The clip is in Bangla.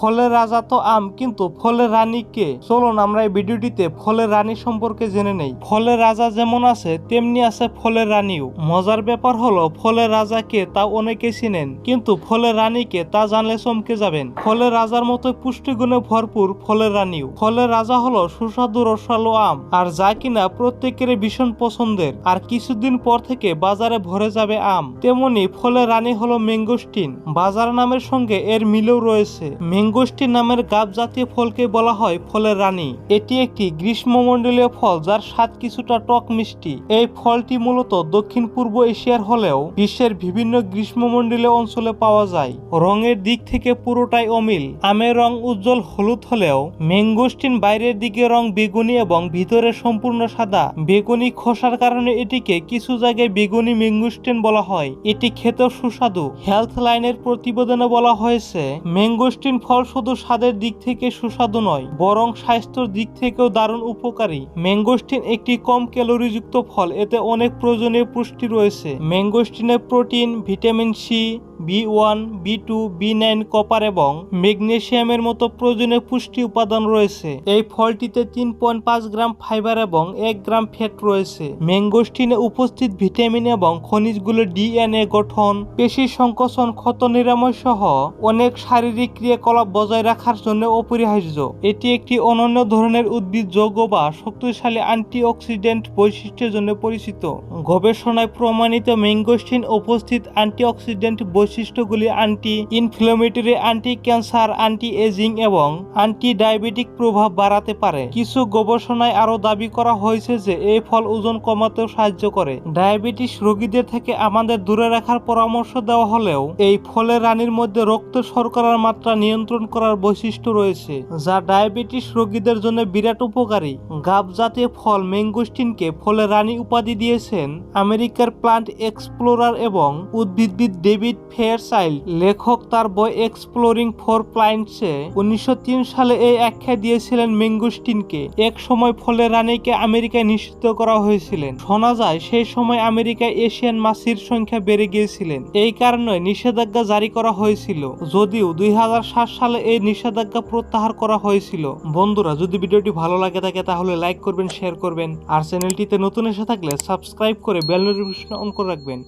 ফলের রাজা তো আম, কিন্তু ফলের রানী কে? চলুন আমরা এই ভিডিওটিতে ফলের রানী সম্পর্কে জেনে নেই। ফলের রাজা যেমন আছে তেমনি আছে ফলের রানীও। মজার ব্যাপার হলো ফলের রাজা কে তা অনেকে চিনেন, কিন্তু ফলের রানী কে তা জানলে চমকে যাবেন। ফলের রাজার মতো পুষ্টিগুণে ভরপুর ফলের রানীও। ফলের রাজা হলো সুস্বাদু রসালো আম, আর যা কিনা প্রত্যেকের ভীষণ পছন্দের। আর কিছুদিন পর থেকে বাজারে ভরে যাবে আম। তেমনি ফলের রানী হলো ম্যাঙ্গোস্টিন। বাজার নামের সঙ্গে এর মিলও রয়েছে। ম্যাঙ্গোস্টিন নামের গাব জাতীয় ফলকে বলা হয় ফলের রানী। এটি একটি গ্রীষ্মমণ্ডলীয় ফল যার স্বাদ কিছুটা টক মিষ্টি। এই ফলটি মূলত দক্ষিণ পূর্ব এশিয়ার হলেও বিশ্বের বিভিন্ন গ্রীষ্মমণ্ডলীয় অঞ্চলে পাওয়া যায়। রঙের দিক থেকে পুরোটাই অমিল। আমের রং উজ্জ্বল হলুদ হলেও ম্যাঙ্গোস্টিন বাইরের দিকে রং বেগুনি এবং ভিতরে সম্পূর্ণ সাদা। বেগুনি খোসার কারণে এটিকে কিছু জায়গায় বেগুনি ম্যাঙ্গোস্টিন বলা হয়। এটি খেতেও সুস্বাদু। হেলথ লাইনের প্রতিবেদনে বলা হয়েছে ম্যাঙ্গোস্টিন ফল শুধু স্বাদের দিক থেকে সুস্বাদু নয়, বরং স্বাস্থ্যের দিক থেকেও দারুণ উপকারী। ম্যাঙ্গোস্টিন একটি কম ক্যালোরিযুক্ত ফল। এতে অনেক প্রয়োজনীয় পুষ্টি রয়েছে। ম্যাঙ্গোস্টিনে protein, vitamin C, B1, B2, B9, copper এবং ম্যাগনেসিয়ামের মতো প্রয়োজনীয় পুষ্টি উপাদান রয়েছে। এই ফলটিতে 3.5 গ্রাম ফাইবার এবং 1 গ্রাম ফ্যাট রয়েছে। ম্যাঙ্গোস্টিনে উপস্থিত ভিটামিন এবং খনিজগুলো ডিএনএ গঠন, পেশি সংকোচন, ক্ষত নিরাময় সহ অনেক শারীরিক ক্রিয়াকলাপ বজায় রাখার জন্য অপরিহার্য। এটি একটি অনন্য ধরনের উদ্ভিদ যৌগ বা শক্তিশালী অ্যান্টিঅক্সিডেন্ট বৈশিষ্ট্যের জন্য পরিচিত। গবেষণায় প্রমাণিত ম্যাঙ্গোস্টিন উপস্থিত অ্যান্টিঅক্সিডেন্ট বৈশিষ্ট্যগুলি anti inflammatory, anti cancer, anti aging এবং অ্যান্টি ডায়াবেটিক প্রভাব বাড়াতে পারে। কিছু গবেষণায় আরও দাবি করা হয়েছে যে এই ফল ওজন কমাতেও সাহায্য করে। ডায়াবেটিস রোগীদের থেকে আমাদের দূরে রাখার পরামর্শ দেওয়া হলেও এই ফলের রানীর মধ্যে রক্ত শর্করার মাত্রা নিয়ন্ত্রণ করার বৈশিষ্ট্য রয়েছে, যা ডায়াবেটিস রোগীদের জন্য বিরাট উপকারী। গাব জাতীয় ফল ম্যাঙ্গোস্টিনকে ফলের রানী উপাধি দিয়েছেন আমেরিকার প্লান্ট এক্সপ্লোরার এবং উদ্ভিদবিদ ডেভিড ফেয়ারচাইল্ড। লেখক তার বই এক্সপ্লোরিং ফর প্লান্টসে 1903 সালে এই আখ্যা দিয়েছিলেন ম্যাঙ্গোস্টিনকে। এক সময় ফলের রানীকে আমেরিকায় নিষিদ্ধ করা হয়েছিলেন। শোনা যায় সেই সময় আমেরিকায় এশিয়ান মাছির সংখ্যা বেড়ে গিয়েছিলেন। এই কারণে নিষেধাজ্ঞা জারি করা হয়েছিল, যদিও 2007 সালে এই নিষেধাজ্ঞা প্রত্যাহার করা হয়েছিল। বন্ধুরা, যদি ভিডিওটি ভালো লাগে থাকে তাহলে লাইক করবেন, শেয়ার করবেন, আর চ্যানেলটিতে নতুন এসে থাকলে সাবস্ক্রাইব করে বেল নোটিফিকেশন অন করে রাখবেন।